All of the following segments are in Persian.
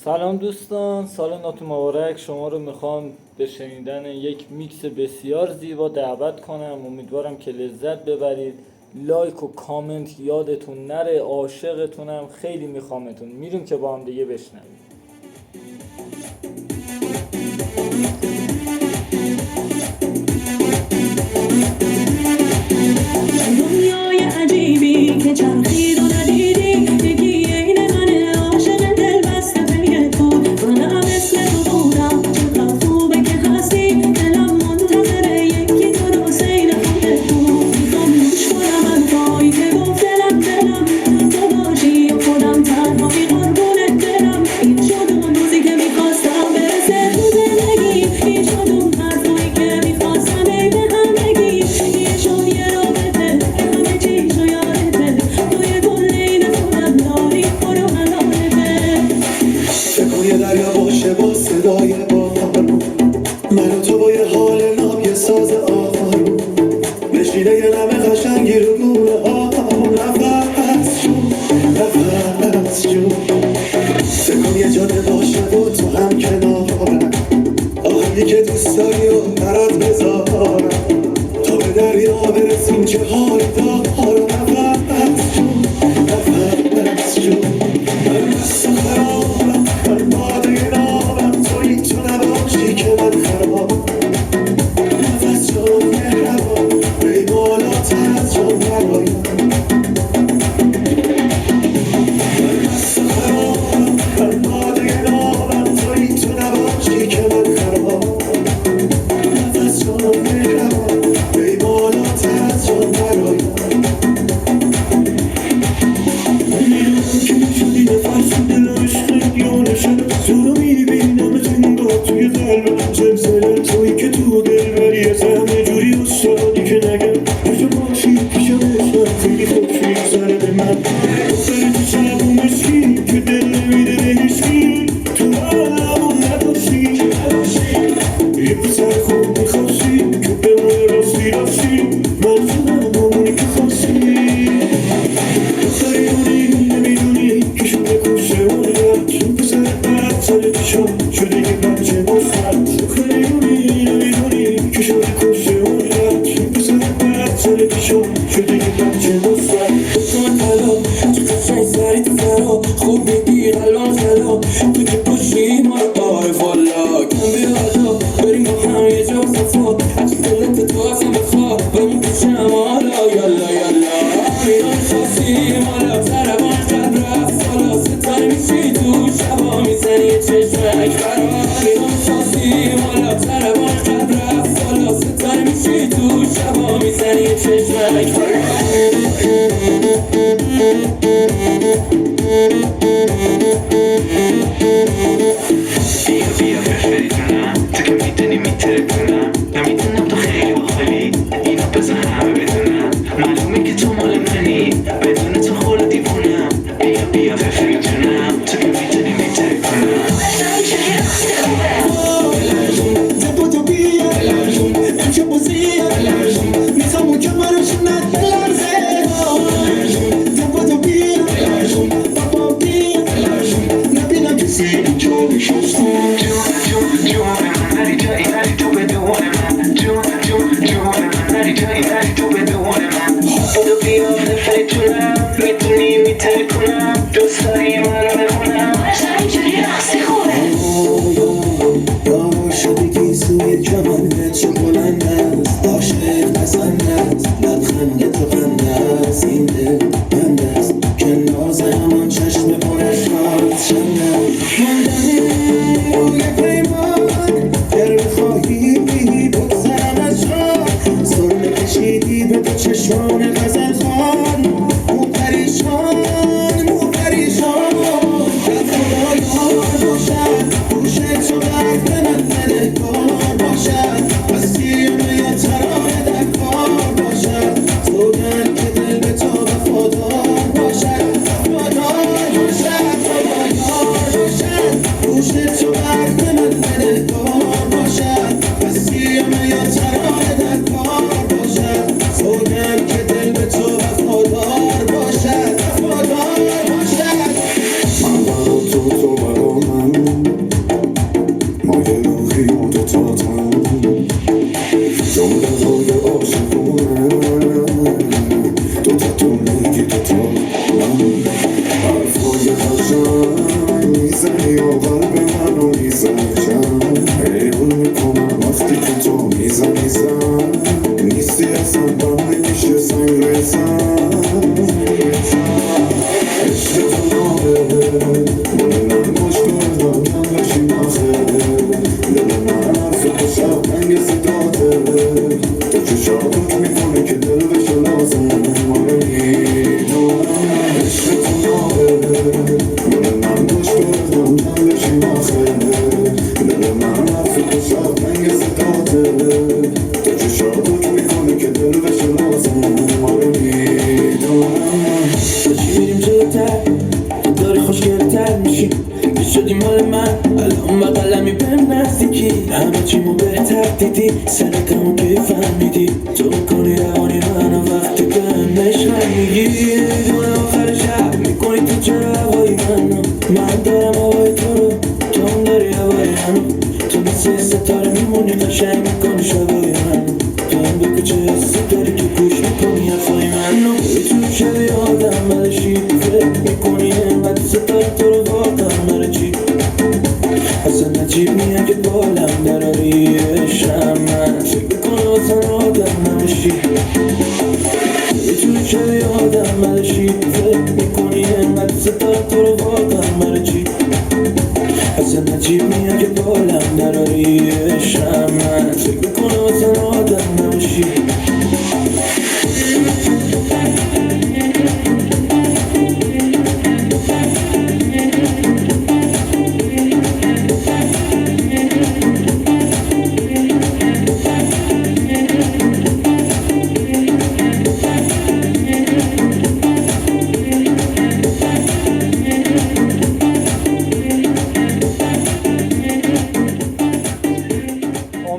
سلام دوستان، سال نوتون مبارک. شما رو میخوام به شنیدن یک میکس بسیار زیبا دعوت کنم. امیدوارم که لذت ببرید. لایک و کامنت یادتون نره. عاشقتونم، خیلی میخوامتون. میریم که با هم دیگه بشنویم. دنیای عجیبی که چرخید و ندیدی، یکی عین منه عاشق دل بسته پی تو. منم مثل تو بودم، چقدر خوبه که هستی. دلم منتظره یکی تو رو سیر خودت بود. میخوام گوش کنم حرفایی که گفت دلم تو باشی و خودم تنهایی قربونت برم. این شد اون روزی که میخواستم برسه تو زندگی، این شد اون حرفایی که میخواستم ای به هم بگی. این شد یه رابطه همه چیز رو یادته، توی کل این خودم داری برو حلالته. فکر یه دریا باشه با صدای بارون، من و تو با یه حال ناب یه ساز آروم، بشینه یه نم قشنگی رو گونه نفس جون نفس جون. فکر یه جاده باشه و تو هم کنارم، آهنگی که دوست داری و برات بذارم، تا به دریا برسیم چه حال دارم. نفس جون نفس جون. من دست خرابم، من باده نابم، توی تو نباشی که من خرابم. نفس جون مهربان، ای بالاتر از جون برایم. من دست خرابم، من باده نابم، توی تو نباشی که من خرابم. نفس جون مهربان، ای بالاتر از جون برایم. شدی نفرسون دل و عشق یانشن، تو رو میبینم تنگا توی قلبم. زلزله توی که تو دل بری از همه جوری استادی که نگم کجا باشی پیشم عشقم. خیلی خوب میگذره به من، دختر تو شب و مشکی که دل نمیده به هیچکی. تو همون نداشتی یه پسر خوب میخواستی که بمونه راستی راستی. من شدم همونی که خواستی. دختری اونی نمیدونی که شده کشه اون رد، چون پسر بد سر پیشم شده یه بچه مصد. دختری اونی نمیدونی که شده کشه اون رد، چون پسر بد سر پیشم شده یه بچه مصد. بکن حالا تو قشنگ سری تو فرا، خوب میگی قلبم خلا، تو که باشی ما رو آره والا. کم بیا حالا بریم با هم یه جا صفا، هرچی دلت تو ازم بخواه بمون پیشم حالا. یالا یالا میرم خواستیم حالا، سربان قد رفت حالا، ستاره میشی تو شبا میزنی یه چشمک برا. میرم خواستیم حالا، سربان قد رفت حالا، ستاره میشی تو شبا میزنی یه چشمک برا. بیا بیا بفریدونم، تو که میدونی میترکونم، نمیدونم تو خیلی باحالی، اینو بزن همه بدونم. معلومه که تو مال منی، بدون تو خول دیوونم. بیا بیا بفریدونم، تو که میدونی میترکونم. دپو تو بیا امشب بازیه، میخوام کمرشونت بلرزه. دپو تو بیا بابا بیا، نبینم کسی جوری شستم. جون من نری جایی نری تو بدون من، جون من نری جایی نری تو بدون من. خودو بیا بفریدونم، میدونی میترکونم، دوست داری من رو بخونم. باشم اینجوری رقصی خوبه یا شدگی سوی چمنت چه بلند است، عاشق پسند است، لبخند تو خنده است. این دل بند است که ناز همان چشم پرش ناز شنده ماندنی روی پیمان. گر بخواهی بگذرم از جان، سرمه کشیدی به دو چشمان غزل خوان. مو پریشان در خدا یار باشد، گوش تو برف من بدهکار باشد، وسیعمه یا ترانه در کار باشد. سوگند که دل به تو وفادار باشد، وفادار باشد، وفادار باشد. گوش تو برف من میزنی یا قلب منو میزنی جان حیرون میکنم وقتی که تو میزنی زن نیستی اصلا بم نمیشه سنگ روی زن عشق تو نابه مال من باش تو ادام بشیم آخه دل من حرف تو شب رنگ صداته تو چشات حکم میکنه که دل بشه لازم مال میدونم عشق تو نابه مال من باش تو ادام بشیم آخه دل من حرف تو شب رنگ صداته تو چشات حکم میکنه که دل بشه لازم مال میدونم داشتی میریم جلوتر تو داری خوشگلتر میشی که شدی مال من الان بقلمی بهم نزدیکی همه چیمو بهتر دیدی سرتمو که فهمیدی تو میکنی روانی منو وقتی بهم عشقم میگی دونه آخر شب میکنی تو چرا هوای منو من دارم هوای تو رو تو هم داری هوای منو تو مثل ستاره میمونی قشنگ میکنی شبای منو تو هم بگو چه حسی داری که گوش میکنی حرفای منو میتونی شبیه آدم بلشی فکر میکنی انقدر ستاره تو رو واقعا برای چی اصلا نجیب میگه که بالم دراری عشقم من فکر میکنه واسه آدم نمیشی میتونی شبیه آدم بلشی فکر میکنی انقدر ستاره تو رو واقعا برای چی اصلا نجیب میگه که بالم دراری عشقم من فکر میکنه واسه آدم نمیشی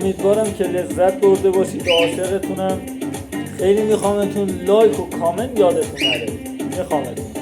امیدوارم که لذت برده باشید. عاشقتونم. خیلی میخوامتون لایک و کامنت یادتون نره. میخوامتون.